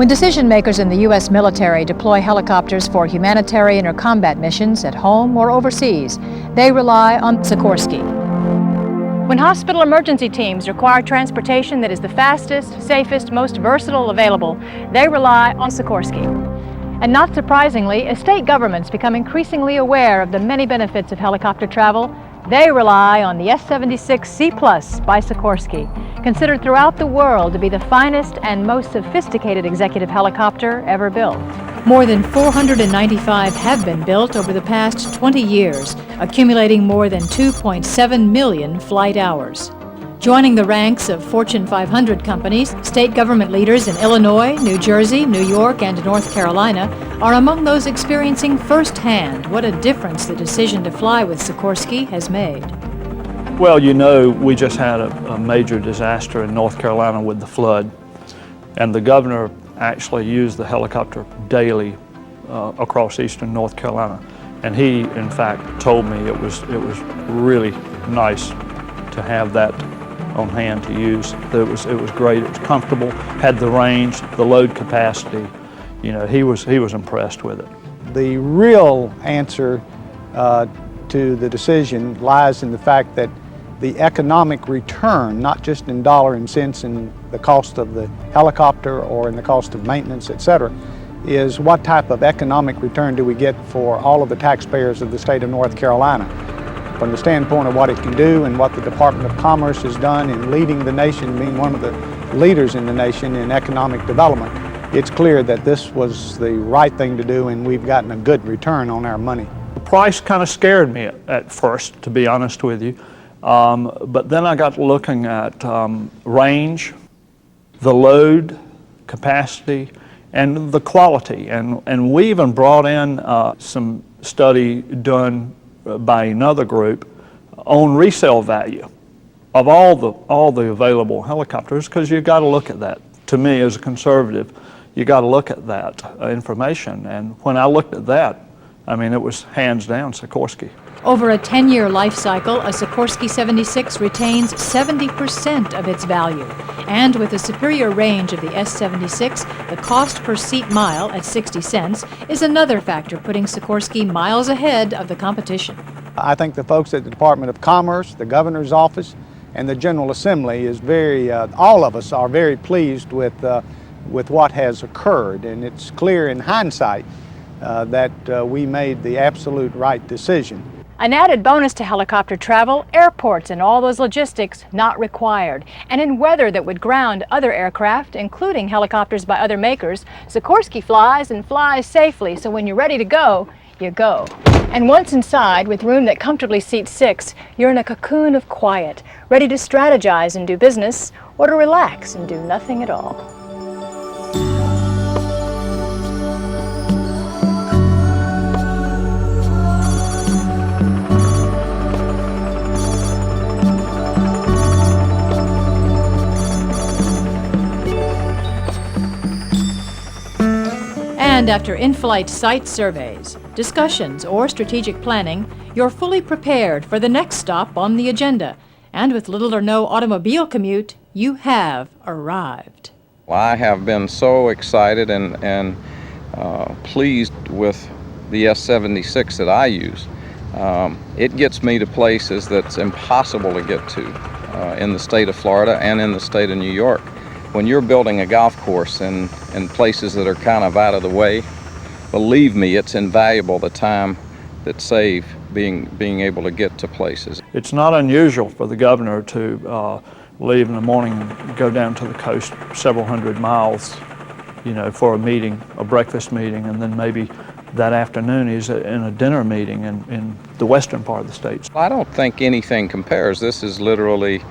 When decision makers in the U.S. military deploy helicopters for humanitarian or combat missions at home or overseas, they rely on Sikorsky. When hospital emergency teams require transportation that is the fastest, safest, most versatile available, they rely on Sikorsky. And not surprisingly, as state governments become increasingly aware of the many benefits of helicopter travel, they rely on the S-76C+ by Sikorsky, considered throughout the world to be the finest and most sophisticated executive helicopter ever built. More than 495 have been built over the past 20 years, accumulating more than 2.7 million flight hours. Joining the ranks of Fortune 500 companies, state government leaders in Illinois, New Jersey, New York, and North Carolina are among those experiencing firsthand what a difference the decision to fly with Sikorsky has made. Well, you know, we just had a major disaster in North Carolina with the flood, and the governor actually used the helicopter daily across eastern North Carolina. And he, in fact, told me it was really nice to have that on hand to use. It was great. It was comfortable, had the range, the load capacity. You know, he was impressed with it. The real answer to the decision lies in the fact that the economic return, not just in dollar and cents in the cost of the helicopter or in the cost of maintenance, etc., is what type of economic return do we get for all of the taxpayers of the state of North Carolina. From the standpoint of what it can do and what the Department of Commerce has done in leading the nation, being one of the leaders in the nation in economic development, it's clear that this was the right thing to do, and we've gotten a good return on our money. The price kind of scared me at first, to be honest with you, but then I got looking at range, the load capacity, and the quality, and we even brought in some study done by another group on resale value of all the available helicopters, because you've got to look at that. To me, as a conservative, you got to look at that information. And when I looked at that, I mean, it was hands down Sikorsky. Over a 10-year life cycle, a Sikorsky 76 retains 70% of its value. And with a superior range of the S-76, the cost per seat mile at 60 cents is another factor putting Sikorsky miles ahead of the competition. I think the folks at the Department of Commerce, the Governor's Office, and the General Assembly is all of us are very pleased with what has occurred. And it's clear in hindsight that we made the absolute right decision. An added bonus to helicopter travel, airports and all those logistics not required. And in weather that would ground other aircraft, including helicopters by other makers, Sikorsky flies and flies safely, so when you're ready to go, you go. And once inside, with room that comfortably seats 6, you're in a cocoon of quiet, ready to strategize and do business, or to relax and do nothing at all. And after in-flight site surveys, discussions, or strategic planning, you're fully prepared for the next stop on the agenda. And with little or no automobile commute, you have arrived. Well, I have been so excited and pleased with the S-76 that I use. It gets me to places that's impossible to get to in the state of Florida and in the state of New York. When you're building a golf course in places that are kind of out of the way, believe me, it's invaluable the time that's saved being able to get to places. It's not unusual for the governor to leave in the morning and go down to the coast several hundred miles, you know, for a meeting, a breakfast meeting, and then maybe that afternoon he's in a dinner meeting in the western part of the state. I don't think anything compares. This is literally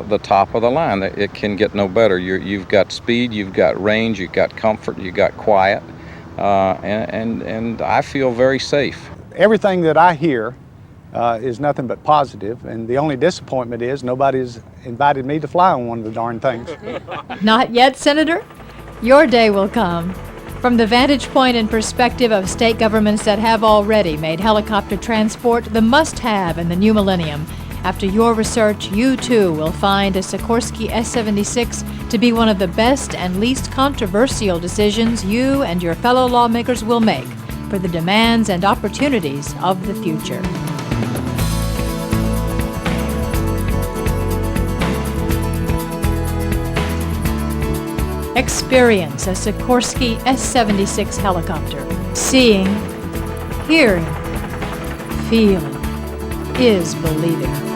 the top of the line. It can get no better. You've got speed, you've got range, you've got comfort, you've got quiet, and I feel very safe. Everything that I hear is nothing but positive, and the only disappointment is nobody's invited me to fly on one of the darn things. Not yet, Senator? Your day will come. From the vantage point and perspective of state governments that have already made helicopter transport the must-have in the new millennium, after your research, you too will find a Sikorsky S-76 to be one of the best and least controversial decisions you and your fellow lawmakers will make for the demands and opportunities of the future. Experience a Sikorsky S-76 helicopter. Seeing, hearing, feeling is believing.